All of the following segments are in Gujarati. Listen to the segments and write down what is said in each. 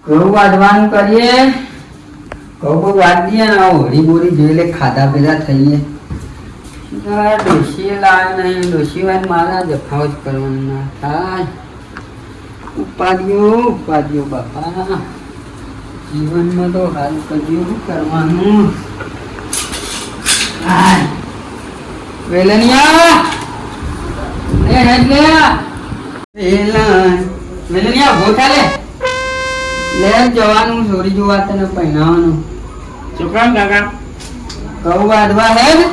ઘઉં વાઢવાનું કરીએ. ઘઉં કોઈ વાઢીએ ને હોળી બોરી જોઈ લે ખાધા પેલા થઈએ. ડોશી લાવ્યો નહીં. ડોશી વાત મારા જફાવ જ કરવાનું ના થાય. ઉપાધિઓ બાપા જીવનમાં તો હાલ કર્યું શું કરવાનું. વેલનિયા ભોટા લે જવાનું છોરી જોવા તને પહેણાવાનું. છોકરા કાકા ઘઉં વાઢવા હે ને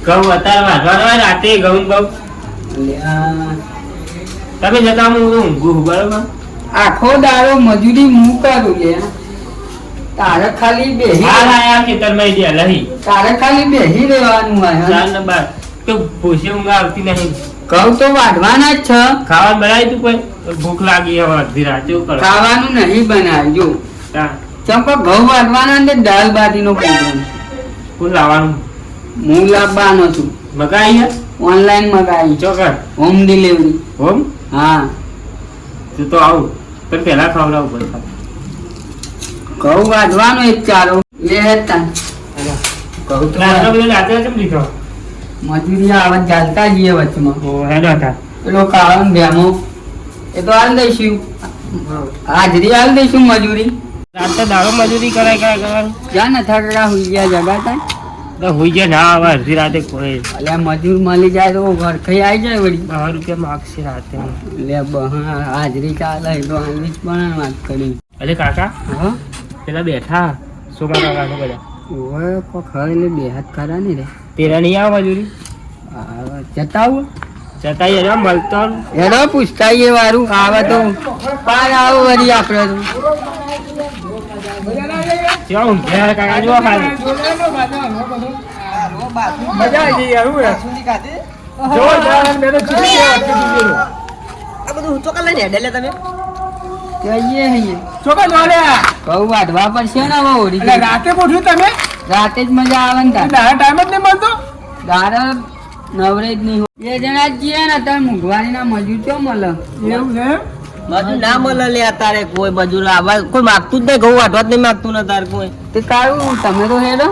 ઘઉં અત્યારે વાંધવા રાતે ઘઉં બહુ તમે જતા હું ઊંઘું બરોબર. આખો દાડો મજૂરી હું કરું લે. તારે ખાલી બેહી તારે ખાલી બેહી રહેવાનું હોય. તો ભૂસી ઊંઘ આવતી નહીં. ઘઉં તો વાઢવાના જ છે. ખાવાનું બનાવી તું કોઈ ભૂખ લાગી હવે અડધી રાતે ખાવાનું નહીં બનાવ્યું. ચંપો ઘઉં વાઢવાના ને દાળ બાટીનો પ્રોગ્રામ છે. કોણ લાવવાનું? હું લાવવાનો છું. મગાઈ ઓનલાઈન મગાવી. Choker home delivery. હોમ? હા તું તો આવું પણ પેલા ખવડાવું પડે. ઘઉં વાઢવાનો એક ચારો લે હતા. ઘઉં તો રાતે કેમ લીધો? મજૂરી આવત ચાલતા જઈએ વચમાં. હેડો હતા પેલો કાળો ભેમો એ તો હાલ દઈશું. હાજરી હાલ દઈશું મજૂરી. રાતે દાડો મજૂરી કરાય કરવાનું. ક્યાં નથા કરા હુઈ ગયા જગાતા તો હોઈ જાય ના આવે અડધી રાતે કોઈ. અલ્યા મજૂર મળી જાય તો ઘર ખાઈ આવી જાય વળી. 10 રૂપિયા માગશે રાતે. લે હાજરી ચાલે તો હાલવી જ પણ વાત કરી. અરે કાકા હા પેલા બેઠા સોમા કાકા તો બધા ઓય કો ખાઈને બે હાથ ખરા ને રે. તેરા નહીં આવે મજૂરી? જતા આવું જતા એનો મળતો એનો પૂછતા એ વારું આવે તો પાર આવો વળી આપણે તો. કેવું ઘેર કાકા જો ખાલી મજા આવી ગઈ યાર. જો જાન મેરે ચીકી આ બધું ચોકા લઈને હેડે તમે કહીએ હઈએ ચોકા જો લે. ઘઉં વાઢવા પડશે ને હવે હોળી. એટલે રાતે ગોઠ્યું તમે? રાતે જ મજા આવે ને તાર. દાડા ટાઈમ જ નહીં મળતો. દાડા નવરે જ નહીં હોય. બે જણા જ જઈએ ને તાર મોંઘવારી ના મજૂર ક્યાં મળે. એવું છે મજૂર ના મળે લે અત્યારે કોઈ મજૂર આવા કોઈ માગતું જ નહીં. ઘઉં વાટવા જ નહીં માગતું ને તાર કોઈ. તે તારું તમે તો હેડો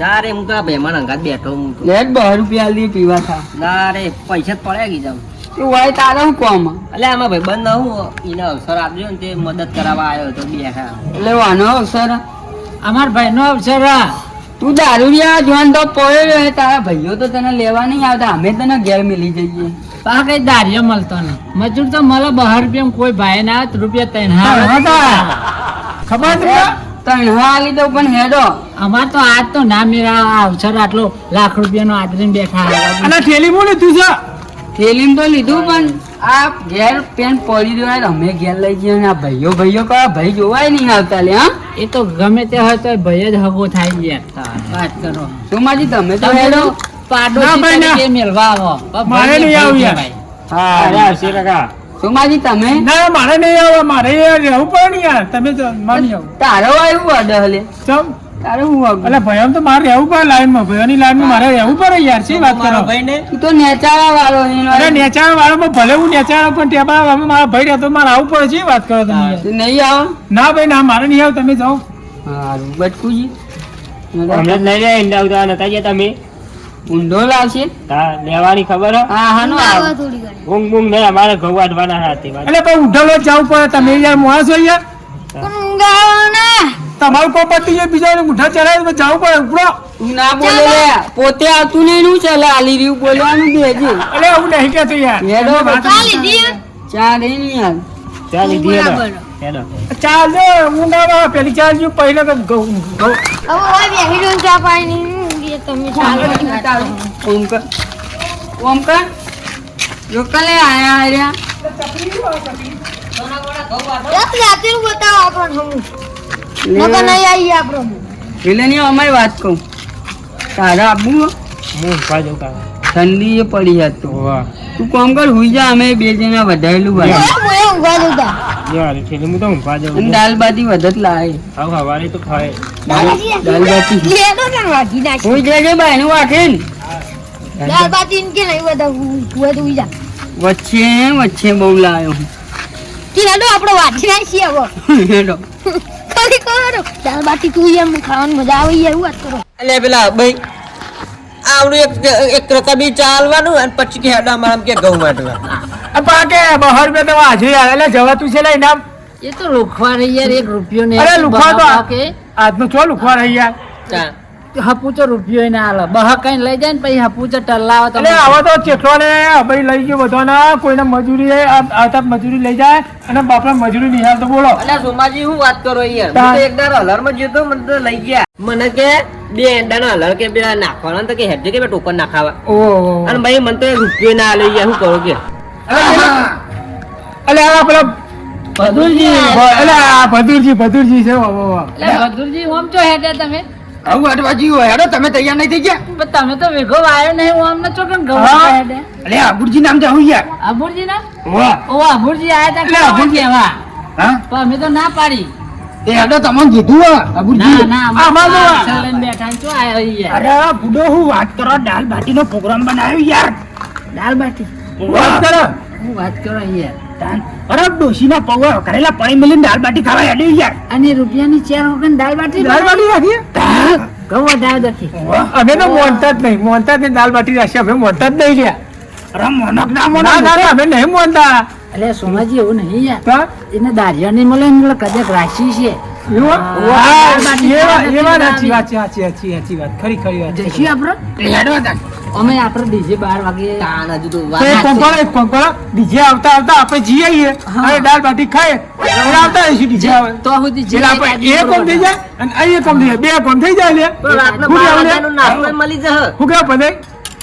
ના રે હું તો આ ભેમાન અંગાત બેઠો હું તો. લે 10 રૂપિયા આલી પીવા થા. ના રે પૈસા જ પડ્યા ગઈ જાવ. તું હોય તારે શું કોમ એટલે આમાં ભાઈ બંધ ના હું એને અવસર આપજો ને તે મદદ કરાવવા આવ્યો તો બેઠા. એટલે વાનો અવસર અમાર ભાઈ નો અવસર. તું દારૂડિયા જોન તો પડ્યો હે. તારા ભાઈઓ તો તને લેવા નહીં આવતા. અમે તને ઘેર મિલી જઈએ. પા કઈ દારિયો મળતો નહીં. મજૂર તો મળે 12 રૂપિયા કોઈ ભાઈ ના રૂપિયા 3 ખબર છે. તણહા આલી દઉં પણ હેડો. અમાર તો આજ તો ના મેરા અવસર આટલો લાખ રૂપિયાનો આદરીને બેઠા. અને થેલી બોલે તું છે થેલીમ તો લીધું પણ આ ઘેર પેન પડી રહ્યો હોય અમે ઘેર લઈ જઈએ ને આ ભાઈઓ કયા ભાઈ જોવાય નહીં આવતા લે. હા એ તો ગમે તે હોય તો ભાઈ જ હગો થાય ગયા. વાત કરો સોમાજી તમે તો હેડો. પાડોશી મેળવા આવો. મારે નહીં આવું યાર. હા કાકા સોમાજી તમે ના મારે નહીં આવે. મારે રહેવું પડે ને યાર. તમે તો માની આવો. તારો આવ્યું અડહ લે ચમ તારે હું વાગું. એટલે ભાઈ તો મારે રહેવું પડે લાઈનમાં. ભાઈઓની લાઈનમાં મારે રહેવું પડે યાર. શી વાત કરો ભાઈ ને તું તો નેચાળા વાળો અરે નેચાણા વાળો ભલે હું નેચાણા પણ ટેબા હવે મારા ભાઈ રહેતો મારે આવવું પડે. શી વાત કરો તમે યાર? તું નહીં આવો. ના ભાઈ ના મારે નહીં આવ. તમે જાઓ. હારું બટકુજી હમણાં જ લઈ રહ્યા ઈંડા ઉતારા નતા ગયા તમે. ઊંધો લાવશે. લેવાની ખબર હો? હા હા નો આવો. ઊંઘ બૂંઘ નહીં અમારે ઘઉં વાટવાના રાતે. એટલે ભાઈ ઉઠાલો જ જવું પડે. તમે યાર મોણા છો યાર. તમારું કોઈ પતિ છે બીજા મુઠા ચડાવી જવું પડે. ઉપડો તું ના બોલે લે. પોતે આવતું નહીં નું ચાલે આલી રહ્યું બોલવાનું બેજે. એટલે એવું નહીં કેતો યાર. હેડો ચા રે નહીં યાર. ચાલ લીધી હેડો. હેડો ચાલ જો ઊંઘ આવે પેલી ચાલ જો પહેલા તો ઘઉં ઓમકર ઓમકર લોકલે આયા રહ્યા. વિલની અમારી વાત કહું તારા આબુ હું ઊંઘવા જાઉં કાકા. ઠંડી એ પડી હતી. વાહ તું કોમ કર હુઈ જા. અમે બે જણા વધારેલું ભાઈ યાર છેલ્લે હું તો ઊંઘવા જાઉં. અને દાલ બાટી વધત લાય. હવે હવારે તો ખાય. દાલ બાટી હુઈ જજે ભાઈ નું વાંખીને. વચ્ચે બહુ લાયો હું. કી હેડો આપણે વાંચી નાખી છીએ હવે હેડો ખાલી કરો દાળ બાટી તું એમ ખાવાની મજા આવે યાર વાત કરો એટલે પેલા ભાઈ આવડું એક રકમી ચાલવાનું અને પછી કે હેડા મારા કે ઘઉં વાટવા પાકે 12 રૂપિયા તો વાંચી યાર એટલે જવાતું છે લઈ નામ એ તો લુખવા રહી યાર 1 રૂપિયો ને અરે લુખવા તો કે આજનો છો લુખવા રહી યાર ચા હપુચો રૂપિયો ના આલે બહા કઈ લઈ જાય ને પછી હપુચો ટલ્લાવ એટલે આવો તો ચેટલો ને ભાઈ લઈ ગયો બધાના કોઈને મજૂરી આવતા મજૂરી લઈ જાય અને બાપડા મજૂરી નહીં આવતો બોલો અલ્યા સોમાજી હું વાત કરો યાર હું તો એક દાર હલર માં જતો મને તો લઈ ગયા મને કે બે એંડાનો હલર કે બે નાખવાના તો કે હેડજે કે બે ટોકન નાખાવા ઓહો અને ભાઈ મને તો રૂપિયો ના આલે યાર હું કરો કે અલે આ પેલા બદુરજી અલે આ ભદુરજી છે વાહ એટલે બદુરજી ઓમ તો હેડે તમે આવું અટવાજી હોય હેડો તમે તૈયાર નહીં થઈ ગયા પણ તમે તો વેગો આવ્યો નહીં ઓમ ને ચોકન ગવા હા. હેડે અલે અબુરજી નામ જાવું યાર અબુરજી ના વાહ ઓ અબુરજી આયા એટલે તા અબુરજી. કેવા હા તો અમે તો ના પાડી એ હેડો તમને કીધું અબુરજી ના આ મારો પાર્સલ લઈને બેઠા ને ચો આયા યાર અરે બુડો હું વાત કરો દાલ બાટી નો પ્રોગ્રામ બનાવ્યો યાર દાલ બાટી વાત કરો હું વાત કરો યાર અરે ડોશી ના પૌવા કરેલા પાણી મેલીને દાલ બાટી ખાવા હેડે યાર અને રૂપિયાની 4 વગર દાલ બાટી દાલ બાટી રાખીએ ઘઉં વધારે દખી અમે તો મોનતા જ નહીં દાલ બાટી રાખીએ અમે મોનતા જ નહીં લ્યા અરે મોનક ના મોનક અમે નહીં મોનતા અરે સોમાજી એવું નહીં યાર હા? એને દારિયા નહીં મળે ને એટલે કદાચ રાશિ છે એવા? વાહ, વાહ, દાલ બાટી એવા ખાવા સાચી વાત ખરી વાત જઈશું આપણે અમે આપણે ડીજે 12 વાગે તાણ હજુ તો તો એક કોંકોળો ડીજે આવતા આપણે જઈ આવીએ અને દાલ બાટી ખાઈએ અને આવતા રહીશું ડીજે આવે તો સુધી જે એટલે આપણે એ કોમ થઈ જાય અને અહીં એ કોમ થઈ જાય બે કોમ થઈ જાય લે તો રાતના શું 12 કહેવું લે? વાગ્યાનું નાસ્તો મળી જશે શું કહેવું પદે?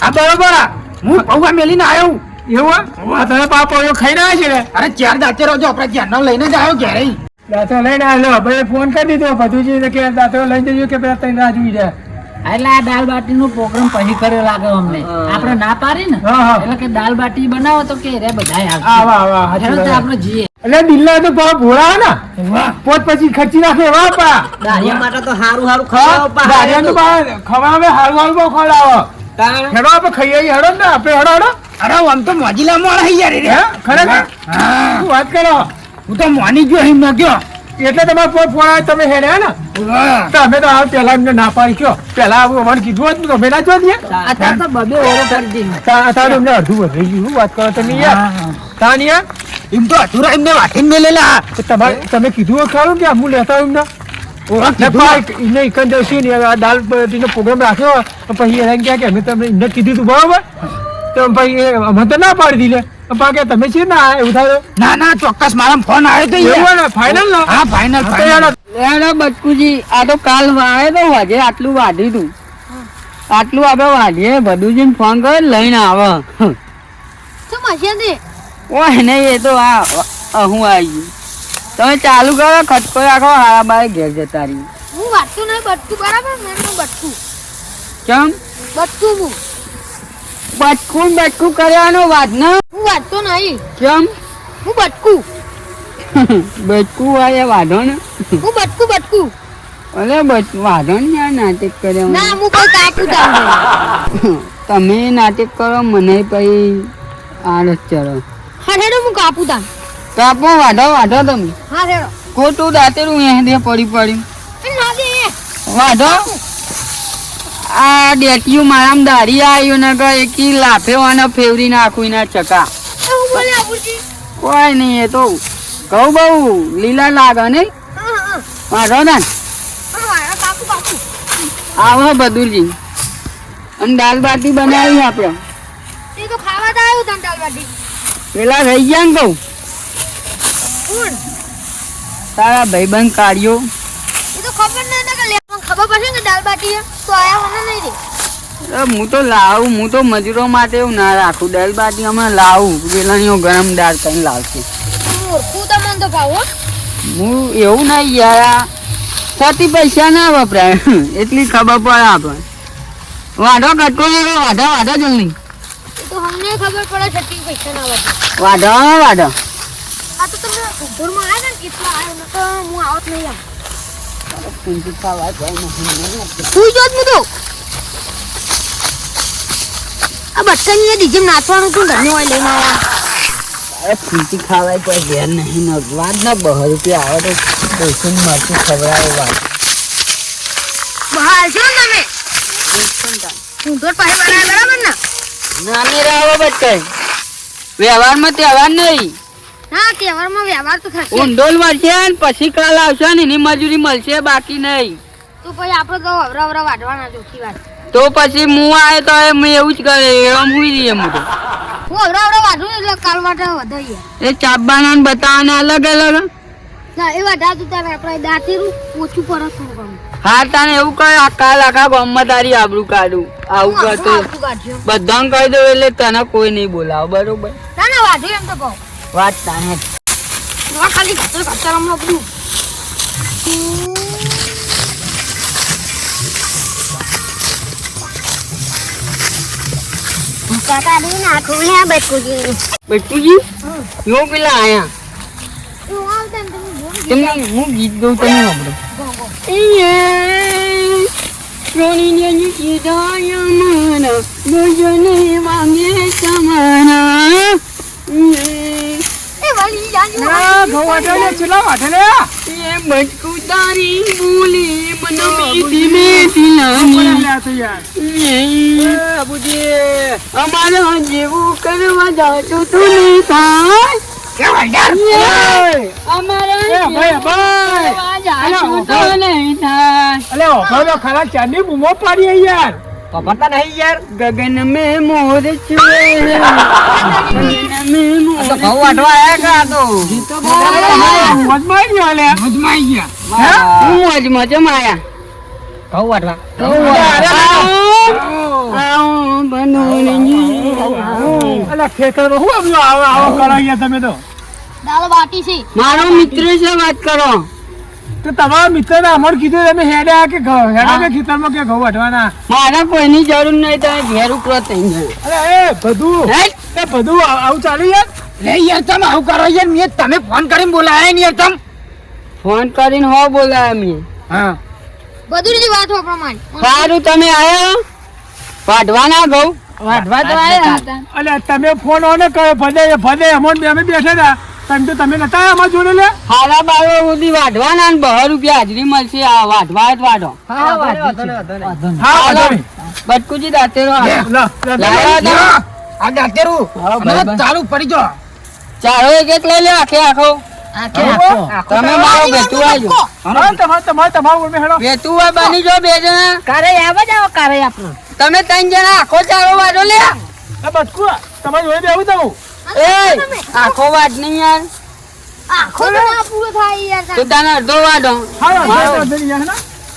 આ બરોબર આ. હું પૌવા મેલીને આવ્યો એવું આ તમે પાપો ખાઈને આવ્યા છે ને અરે 4 દાંતેરો જો આપણે ક્યારનો લઈને જ આવ્યો ક્યારે દાંતો લઈને આવ્યો ભાઈ ફોન કરી દીધો બધું કે દાંતો લઈને જજો કે પેલા તઈ રાહ જોઈ જાય એટલે આ દાલ બાટી નો પ્રોગ્રામ પછી કર્યો લાગે અમને આપણે ના પાડી ને હા, હા. એટલે કે દાલ બાટી બનાવો તો કે રે બધાય આવા આવા આવશે સાચી હેડો તો વાત. આપણે જઈએ એટલે દિલ્લા તો બહુ ભોળા ને પોત પછી ખર્ચી નાખે એવા પા દારિયા માટે તો હારું હારું હા, ખાવા દારિયા તો બા ખવાવે હારું હારું બહુ ખવડાવો તાણ હેડો આપણે ખાઈ આવીએ હેડો ને આપણે હેડો અરે આમ તો મોજીલા મોળ હઈ યાર રે ખરેખર શું વાત કરો હું તો મોની ગયો હિમ ગયો એટલે તમારે પોત ફોડા તમે હેડ્યા ને તો અમે તો આ પેલા એમને ના પાડી કયો પેલા મને કીધું હોત ને તો અમે ના જો દે અત્યારે તો બબે ઓરો કરી દીધું તારું એમને અડધું વધી ગયું શું વાત કરો તમે યાર તાન યાર એમ તો અધૂરા એમને વાટીને મેલેલા તમારે તમે કીધું હોય ખરું કે હું લેતા એમને એમને ઇકંદરસી ને આ દાલ બાટીનો પ્રોગ્રામ રાખ્યો તો પછી એને કહે કે અમે તમને એમને કીધું હતું બરોબર તો ભાઈ અમે તો ના પાડી દીધે કે તમે છે ને એવું થાય ના ના ચોક્કસ મારા ફોન આવ્યો તો એવું ને ફાઇનલ હા ફાઇનલ બચકુજી આ તો કાલ વાળે તો વાજે આટલું વાઢ્યું તું આટલું આપણે વાઢીએ બધું ફોન કરે લઈને આવે શું મશીન દે ઓય નહીં એ તો આ હું આવી ગયું તમે ચાલુ કરો ખટકો રાખો હારા બારે ઘેર જતા રહી હું વાટતું નહીં બટકું બરાબર મેં બટકું કેમ બટકું હું બટકું કરવાનો વાત ને હું વાટતો નહીં કેમ હું બટકું બચકું હોય વાઢો ને હું બટકું અરે વાઢો ને યાર નાટક કરે ના હું કોઈ કાપું તારું તમે નાટક કરો મને પછી આળસ ચડો હા હેડો હું કાપું તાર કાપો વાઢો તમે હા હેડો ખોટું દાંતેરું એ દે પડી ના દે વાઢો આ ડેટિયું મારામાં દાઢી આવ્યું ને કે એકી લાફે અને ફેવરી નાખું એના ચકા હું બોલે આપુજી કોઈ નહીં એ તો કહું બહુ લીલા લાગે ને હા વાઢો ને હા કાપું આવો બદુરજી અને દાલ બાટી બનાવી આપણે એ તો ખાવા તો આવ્યું તને દાલ બાટી પેલા રહી ગયા ને કહું કોણ તારા ભાઈબંધ કાઢ્યો એ તો ખબર નહીં ને કે લે મને ખબર પડશે કે દાલ બાટી છે તો આયા મને નહીં રે હું તો લાવું હું તો મજૂરો માટે એવું ના રાખું દાલ બાટી હમણાં લાવું પેલાની ગરમ દાળ કરીને લાવશે મૂર્ખું તમને તો ભાવ હો હું એવું ના યાર ખોટી પૈસા ના વપરાય એટલી ખબર પડે આપણે વાઢો કટકો વાઢો જલ્દી એ તો અમને ખબર પડે છઠ્ઠી પૈસા ના આવે વાઢો આ તો તમે ઉભરમાં આવ્યા ને એટલા આવ્યો ને તો હું આવત નહીં આમ સુઈ જોત હું તો આ બચ્ચાની દીજે નાચવાનું તું ઘરની હોય લઈને આવ્યા ફૂટી ખાવાય કોઈ ઘેર નહીં વાત ના 10 રૂપિયા આવે તો દોસ્તો મારથી ખવડાવે વાત બહાર છો તમે હું તો પાછો બરાબર ને નાની રાવો બચ્ચા વ્યવહારમાં તહેવાર નહીં હા તહેવારમાં વ્યવહાર તો થશે ઊંડોલ મળશે ને પછી કાલ આવશે ને એની મજૂરી મળશે બાકી નહીં તો પછી આપણે તો અવરા વાઢવાના ચોખ્ખી વાત તો પછી હું આવે તો મેં એવું જ કરે એમ હુઈ રહીએ હું તો હું અવરા વાઢું એટલે કાલ માટે વધારીએ એ ચાબવાના ને બતાવવાના અલગ અલગ ના એ વાઢા તું તારે આપણે દાંતીરું ઓછું પરત શું કરું હા તને એવું કહે કાલ આખા ગામમાં તારી આબરૂ કાઢું આવું કરતો બધાને કહી દઉં એટલે તને કોઈ નહીં બોલાવ બરોબર ના વાઢું એમ તો કહું વાત તાને ખાલી કચર હમણાં બધું બટુજી યો પેલા આયા તમને હું ગીત ગાઉં તમે સાંભળો સોની કીધા મારા ભજને માંગે સમાના એ બટકું તારી બોલી મને મીઠી મીઠી લાગી અમારા જેવું કરવા જાતું તું નહીં થાય गगन में मोर मारो मित्र से बात करो તો તમારા મિત્ર અમર કીધું તમે હેડ્યા કે ખેતરમાં કે ઘઉં વાઢવાના મારા કોઈની જરૂર નહીં તમે ઘેર ઉપરો થઈ અરે એ બધું આવું ચાલુ યાર લે યાર તમે આવું કરો યાર મેં તમે ફોન કરીને બોલાયા ને યાર તમે ફોન કરીને હો બોલાયા મેં હા બધું વાત હો પ્રમાણે સારું તમે આયા વાઢવાના ઘઉં વાઢવા તો આયા હતા અલે તમે ફોન ઓને કર્યો ભલે અમોન અમે બેઠા હતા તમે નતા અમાર જોડે લે હારા બારો સુધી વાઢવાના ને 2 રૂપિયા હાજરી મળશે આ વાઢવા જ વાઢો હા બટકુજી દાંતેરો આ દાંતેરું ચાલુ પડી જો ચારો એક લઈ લે આખે આખો તમે મારો બેટું આવજો તમારું હેડો બેટું આ બની જો બે જણા કારે આવ જાવ કારે આપણો તમે 3 જણા આખો ચારો વાઢો લે આ બટકુ તમારે જોડે બેવું તો એ આખો વાટ નહીં યાર આખો ના પૂરો થાય યાર તો તને અડધો વાઢો હા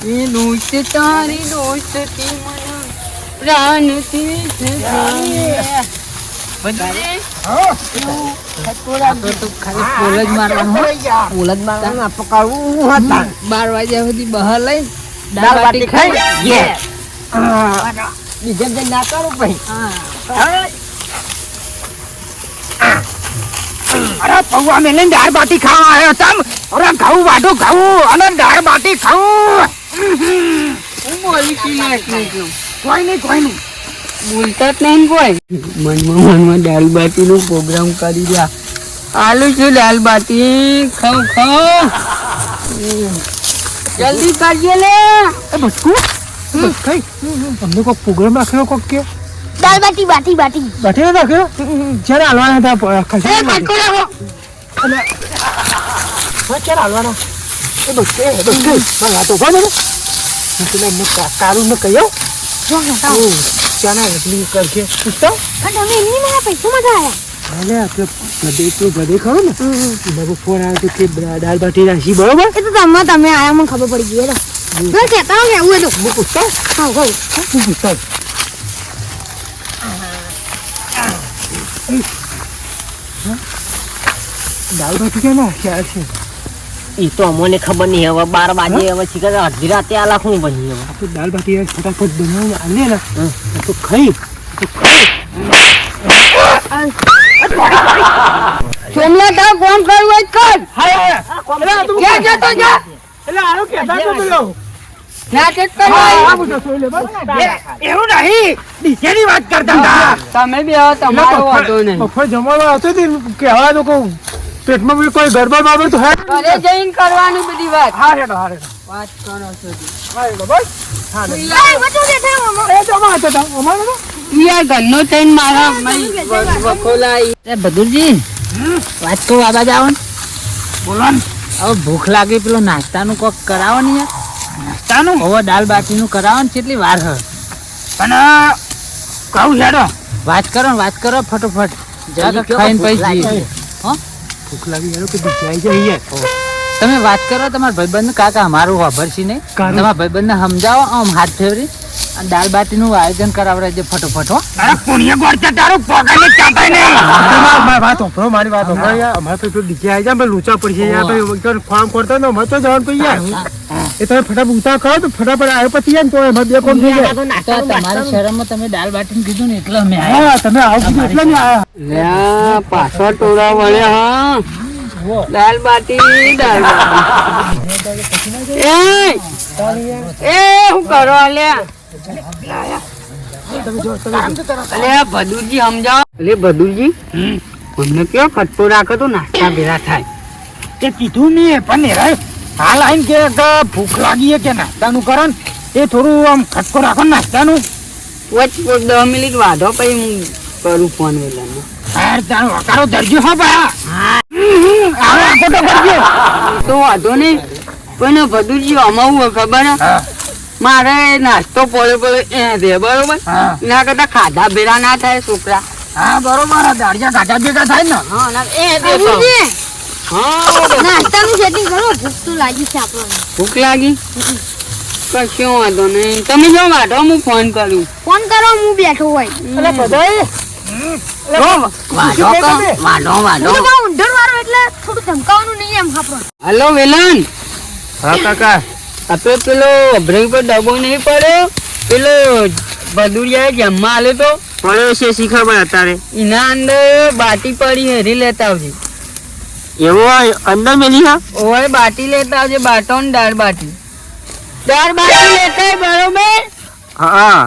એ દોસ્ત તારી દોસ્તી મને પ્રાણથી બહાર 12 વાગ્યા સુધી બહાર લઈ દાળ બાટી ખાઈ બીજા ના કરો ભાઈ અરે પૌવા મેં લઈને દાળ બાટી ખાવા આવ્યો તમ અરે ઘઉં વાઢો ઘઉં અને દાળ બાટી ખાવું હું બોલી કી નાખી કોઈ નહીં બોલતા જ નહીં કોઈ મનમાં દાળ બાટી નો પ્રોગ્રામ કરી રહ્યા આલુ છું દાળ બાટી ખાવ જલ્દી કરજે લે એ બટકુ કઈ અમને કોઈ પ્રોગ્રામ રાખેલો કોક કે દાળ બાટી બાટી બાટી રાખ્યો જ્યારે હાલવાના હતા ખસી બટકો રાખો અને ક્યારે હાલવાના એ બટકુ હા તો કોને તમને કારું ને કહ્યો જો નતા ચાના હેડલિંગ કરશે પૂછતો પણ તમે એમની મારા પૈસા માં આયા અલે આપણે બધે ખરો ને એનો ફોન આવ્યો કે દાળ બાટી રાખી બરોબર એ તો તમે આયા મને ખબર પડી ગઈ હેડો ના કહેતા હો કેવું હતું હું પૂછતો હા ગો તું પૂછતો દાળ બાટી કેમ ક્યાં છે ઈ તો અમને ખબર નહીં હવે 12 વાગે હવે શીખર અડધી રાતે આ લાખું બની હવે આપણે દાળ બાટી ફટાફટ બનાવીને આલે ને તો ખાઈ સોમલા તાર ફોન કરવું હોય કર એટલે આનો કહેતા તો પેલો નાટક કરવા આ બધો સોય લે બસ. એવું નહીં ડીજેની વાત કરતા હતા. તમે બે હવે તમારો વાંધો નહીં બપોર જમવાનો હતો તે કહેવા તો કહું પેટમાં બી કોઈ ગરબડ બાબડ તો હે ઘરે જઈને કરવાની બધી વાત હા રેડો હા રેડો વાત કરો છો તું. હા રેડો બસ હા રેડો એ બધું બેઠા મામા એ જમા હતા તા અમારે તો તું યાર ઘરનો થઈને મારા વખોલાઈ બદુરજી વાત તો આબાજ આવો ને બોલો ને હવે ભૂખ લાગી પેલો નાસ્તાનું કોક કરાવો ને યાર નાસ્તાનું હવે દાળ બાટીનું કરાવો ને કેટલી વાર હ અને કહું હેડો વાત કરો ફટોફટ જરા ખાઈને પછી જઈએ. હો ભૂખ લાગી હેડો કે બીજાઈ જઈએ તમે વાત કરો તમારા ભાઈબંધ કાકા અમારું વાપરશી નહીં કારું. તમારા ભાઈબંધને સમજાવો આમ હાથ ફેવરી અને દાળ બાટીનું આયોજન કરાવડાવજો ફટોફટ હો અરે પુણ્ય ગોળતા તારું પગાને ચાપાય નહીં મારી વાત હોભળો મારી વાત હોભળો યાર અમારે તો ડીજે આવી જાય લૂચા પડશે યાર ભાઈ ફોર્મ કરતા ને અમારે તો જવાનું પછી યાર એ તમે ફટાફટ ઉતાર કરો તો ફટાફટ આવ્યો પછી યાર તો એમાં બે કોમ થઈ જાય તો તમારા શહેરમાં તમે દાળ બાટીનું કીધું ને એટલે અમે આવ્યા. હા તમે આવો કીધું એટલે નહીં આયા પાછો ટોળા વળ્યા હા દાલ બાટી દાલ બાટી એ હું કરો અલ્યા અલ્યા ભદુરજી સમજાવો અલે ભદુરજી અમને કયો ખટકો રાખો તો નાસ્તા ભેગા થાય તે કીધું નહીં પણ હેરાય હાલ આઈને કે ભૂખ લાગી કે નાસ્તાનું કરો ને એ થોડું આમ ખટકો રાખો ને નાસ્તાનું વચ 10 મિનિટ વાઢો પછી હું કરું ફોન વેલામાં યાર તારો વકારો ધરજો હો ભયા આવો આખો તો કરજો તો વાંધો નહીં પણ ભદુરજી અમાવું ખબર હે? મારે નાસ્તો પડ્યો એ દે બરોબર હા. એના કરતા ખાધા ભેરા ના થાય છોકરા હા બરોબર આ દાડિયા ગાડા ભેગા થાય ને હા ના એ દે તો. બાબુજી, હા નાસ્તાનું સેટિંગ કરો ભૂખ તો લાગી છે આપણને ભૂખ લાગી કશો વાંધો નહીં તમે જો વાઢો હું ફોન કરું ફોન કરો હું બેઠો હોય અરે બધાય વાઢો હું તો બહુ ઊંધણ વાળો એટલે થોડું ધમકાવાનું નહીં એમ આપણને હલો વેલન હા કાકા આપણે પેલો બ્રેક પર ડબો નહીં પડ્યો પેલો ભદુરિયા જમવા આલે તો પડ્યો છે શીખર ભાઈ અત્યારે એના અંદર બાટી પડી હેરી લેતા આવજે એવો અંદર મેલી હા ઓય બાટી લેતા આવજે બાટો ને દાળ બાટી લેતા આય બરોબર હા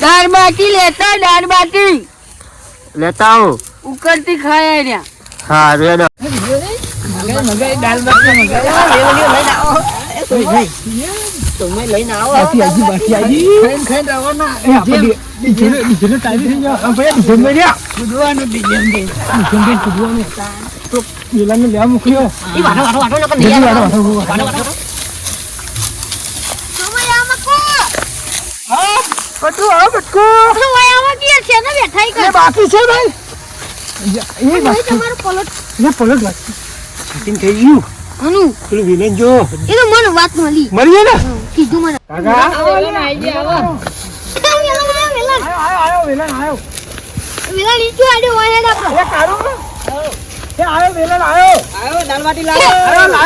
દાળ બાટી લેતા આય, દાળ બાટી લેતા આવો ઉકળતી ખાય રહ્યા હા રેડો બાકી આજી બાકી આજી ખાઈને આવવાના એ આપણે ડીજેનો ટાઈમ થઈ ગયો હવે ભૈયા ડીજે મે રહ્યા કુદવાનું ડીજે તો પેલાને લેવા મોકલ્યો એ વાડો સમય આમાં કો હા બટુ આ બટકો તો વાયામાં કે છે ને બેઠા ઈ એ કર બાકી છે ભાઈ એ ભાઈ તમારો પલોટ ને પલટ લાગતી સેટિંગ થઈ ગયું અનુ પેલું વિલેન જો એ તો મને વાત મળી મળી ગયા ને કીધું મને કાકા વેલા આયો વિલેન આયો નીચે આડ્યો હોય હેડ આપણો એ કારું એ આયો વિલેન આયો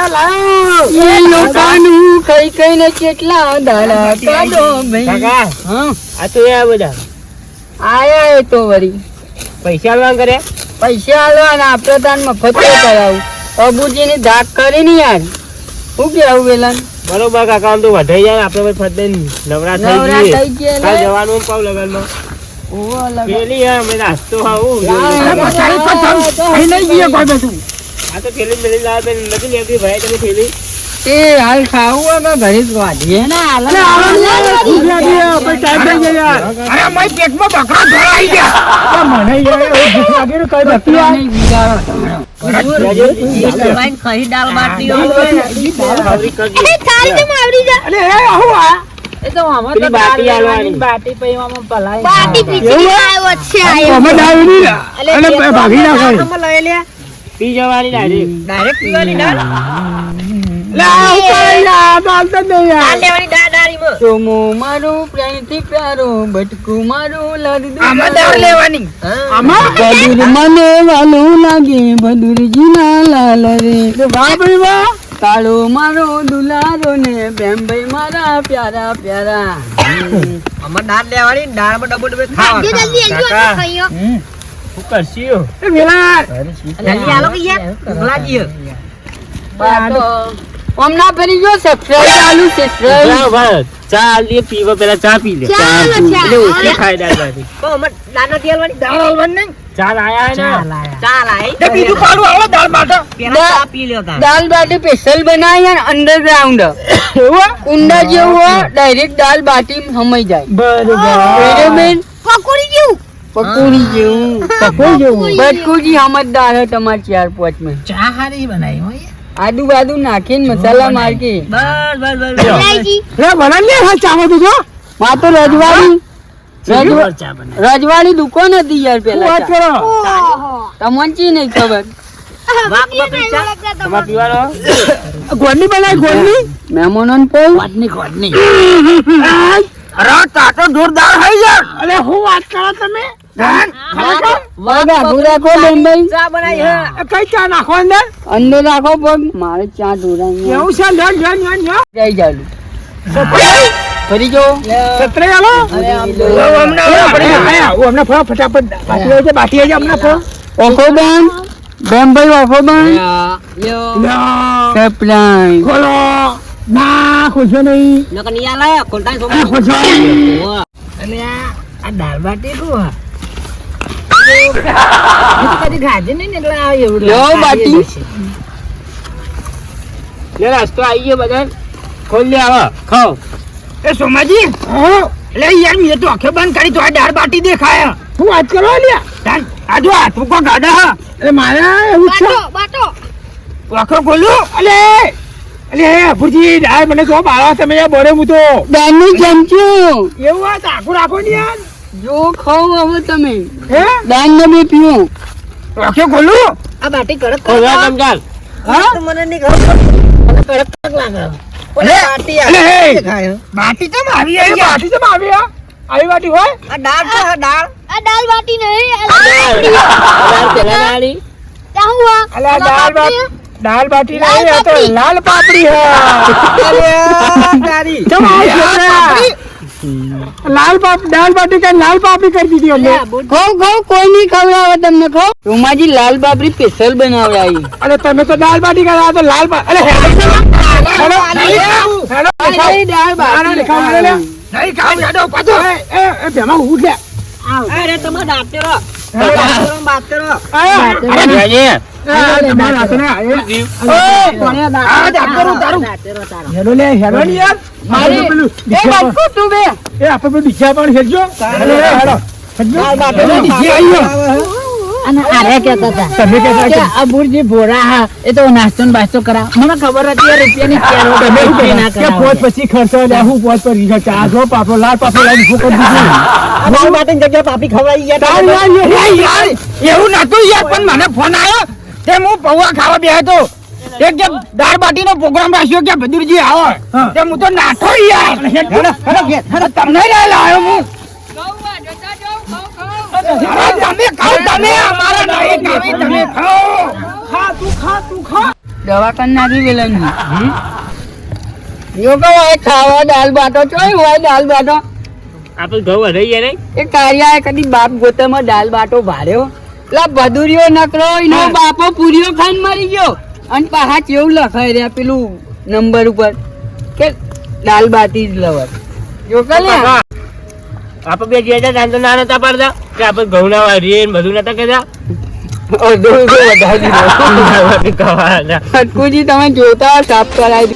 લાયો એ લોકાનું કઈ કઈ ને કેટલા દાડા કાઢો ભાઈ કાકા હા આ તો એ બધા આયા એ તો વળી પૈસા આલવા કરે પૈસા આલવાના આપણે તાન મફત કરાવું અબુજી ની ધાક કરી ની યાર શું કેવું વેલન બરોબર કાકા આમ તો વધાઈ જાય આપણે ફતે નવરા નવરા થઈ થઈ જઈએ ગયા કાલ જવાનું પાવ લગનમાં ઓવા લગા પેલી હા મેં નાસ્તો ખાવું અરે બચારી તો તમ અહીં નહીં ગયો કોઈ બધું આ તો થેલી મેલી લાવે નથી લેતી ભાઈ તમે થેલી એ હાલ ખાવું અમે ઘરે જ વાઢીએ ને હાલ અરે આવો ટાઈમ થઈ ગયો યાર અરે મારી પેટમાં બકરા ધરાઈ ગયા મને યાર ભૂખ લાગી ને કઈ બકી યાર નહીં વિચારો ખાઈ દાળ બાટી આવરી કરજો એ થાળી તો આવડી જા અરે એ આવું આ એ તો આમાં પેલી બાટી આલવાની બાટી પછી આમાં પલાય બાટી પીછી આવ્યો છે આયો અમે ડાવી અને ભાગી નાખાય પી જવાની ડાયરેક્ટ ડાયરેક્ટ પીવાની દાળ લે આવ કઈ ના બોલતો નહીં યાર લેવાની દાળ સોમો મારું પ્રેમથી પ્યારું બટકું મારું લડતું આમાં દાળ લેવાની આમાં બદુર મને વાલું લાગે બદુરજી ના લાલ રે વાહ ભાઈ વાહ કાળો મારો દુલારો ને બેમભાઈ મારા પ્યારા પ્યારા આમાં દાળ લેવાની દાળમાં ડબો ડબો જલ્દી જલ્દી જલ્દી કાકા. ખાઈયો શું કરશીઓ એ વેલા જલ્દી આલો કે યાર ભૂખ લાગી પાટો હમણાં ફરી જો સબસ્ક્રાઇબ ચાલુ છે જાઓ ભાઈ, ચા આલી પીવો પેલા ચા પી લે. ચાલો, એટલે ઓછી ખાય દાળ બાટી. તો અમે દાળ નથી હાલવાની? દાળ હલવાની નહીં. ચા લાયા હે ને? ચાલ આઈ. તે બીજું પાડું આવે દાળ માટે. પેલા ચા પી લ્યો તાર. દાલ બાટી સ્પેશિયલ બનાવી અને અંડરગ્રાઉન્ડ એવું? કુંડા જેવું હોય ડાયરેક્ટ દાલ બાટી હમાઈ જાય બરોબર. બરાબર પકોડી જેવું પકોડી જેવું પકોડી જેવું. બટકુજી સમજદાર હે તમાર 4-5 માં ચા હારી બનાવી હોય. આદુ બાદુ નાખીને મસાલા મારકી બસ બસ બસ. ઇલાયચી લે બનાવી લે હા ચામાં તો જો. માં તો રજવાડી ચા બનાવી. રજવાડી દુકાન હતી યાર શું પેલા વાત કરો? ઓહો તમને ચી નહીં ખબર વાક બકરી ચા. તમારે પીવાનો? ગોળની બનાવી ગોળની. મહેમાનોને પો ખોડની ખોડની. અરે તાતો જોરદાર હઈ યાર. અરે હું વાત કરો તમે? પગ આઘું રાખો બેનભાઈ ચા બનાવી હે. કઈ ચા નાખો અંદર? અંદર રાખો પગ મારે ચા ઢોરાઈ એવું છે લે લે લે લે. જાય જાલું ફરી જો સત્રે આલો. હમણાં ફળો ફટાફટ બાટી આવી જાય બાટી આવી જાય હમણાં ફળો. ઓખો બેન બેનભાઈ ઓખો બેન લ્યો. સપ્લાય ખોલો ના ખોલશો નહીં. નકર નહીં આલે. ખોલતા છો. ખોલશો. અને આ દાળ બાટી શું કદી ખાધી નહીં ને એટલે આ એવું લ્યો બાટી. લે નાસ્તો આવી ગયો બધા. ખોલ લે આવો ખાઓ. એ સોમાજી એટલે યાર મેં તો આંખે બંધ કરી તો આ દાળ બાટી દેખાય. શું વાત કરો લ્યા? આ જો આ તું કો ગાડા હા એટલે મારે એવું છે. બાટો આંખો ખોલું અલે અલે ભુજી દાળ મને જો બાળા તમે યાર બોરે હું તો બેનનું ચમચું એવું વાત આખું રાખો ને યાર. જો ખાઓ હવે તમે હે દાન ને બે પીવો આંખો ખોલું. આ બાટી કડક ખોલવા કંગાલ. હા તો મને નહીં ખબર. મને કડક લાગે. ઓલે બાટી અલે આ હે. ખાય. બાટી તો મારી આવી બાટી તો મારી આવી બાટી હોય. આ દાળ છે આ દાળ. આ દાલ બાટી નહીં દાળ પેલા નાળી. અલા દાળ બાટી નહીં આ તો લાલ પાપડી હે. તારી. ચમ આવ છોકરા. દાળ બાટી કઈ લાલ પાપડી કરી દીધી અમને. ખાઓ ખાઓ કોઈ નહીં ખવડાવે તમને ખાઓ રોમાજી લાલ બાબરી સ્પેશિયલ બનાવડાવી અરે તમે તો દાળ બાટી કરવા તો લાલ અરે હેડો દાળ બાટી નહીં ખાવ હેડો પાછો એ ભેમા ઉઠ લે. અરે તમે દાંતેરો. બાત કરો. તમારા હાથને હેડો લે હેડો ને યાર. મારી પેલું એ બાપુ તું બે એ આપણે પેલું ડીજા પણ હેડજો. હેડો ડીજી આવ્યો. અને આરે કહેતા હતા તમે કહેતા કે કે આ બુરજી ભોળા હા એ તો નાસ્તો ને બાસ્તો કરાવ મને ખબર હતી એ રૂપિયાની કેરો તમે શું રૂપિયા કહેતા? ના કે કરાવે. પોત પછી ખર્ચો લે હું પોત પર રીંગણ ચા જો પાપડો લાલ પાપડો લાવી ફોકટ દીધું. દાળ બાટીની જગ્યાએ પાપી ખવડાવી ગયા. તાર યાર એવું નતું યાર પણ મને ફોન આવ્યો તે હું પૌવા ખાવા બેઠો તો એક જે દાળ બાટી નો પ્રોગ્રામ રાખ્યો કે ભદુરજી આવો તે હું તો નાઠો યાર તમને લઈ લાવ્યો હું તમે ખાઓ તમે અમારા નહીં ખાવી તમે ખાઓ ખા તું ખા દવા કરી નાખી વેલણની જો કહો એ ખાવા દાલ બાટો ચોય હોય દાલ બાટો આપણે ઘઉં રહી જાય નહીં. એ કારિયા કદી બાપ ગોતમાં દાલ બાટો ભાર્યો પેલા ભદુરીઓ નકરો એનો બાપો પૂરીઓ ખાઈને મરી ગયો અને પાછા કેવું લખાય રહ્યા પેલું નંબર ઉપર કે દાલ બાટી જ લવર જો કે આપણે બે જે હતા તો ના નતા પાડતા કે આપણે ઘઉં ના વાળીએ ને બધું નતા કહેતા. અડધો વધારી દીધો કહેવાના. હટકુજી તમે જોતા સાફ કરાવી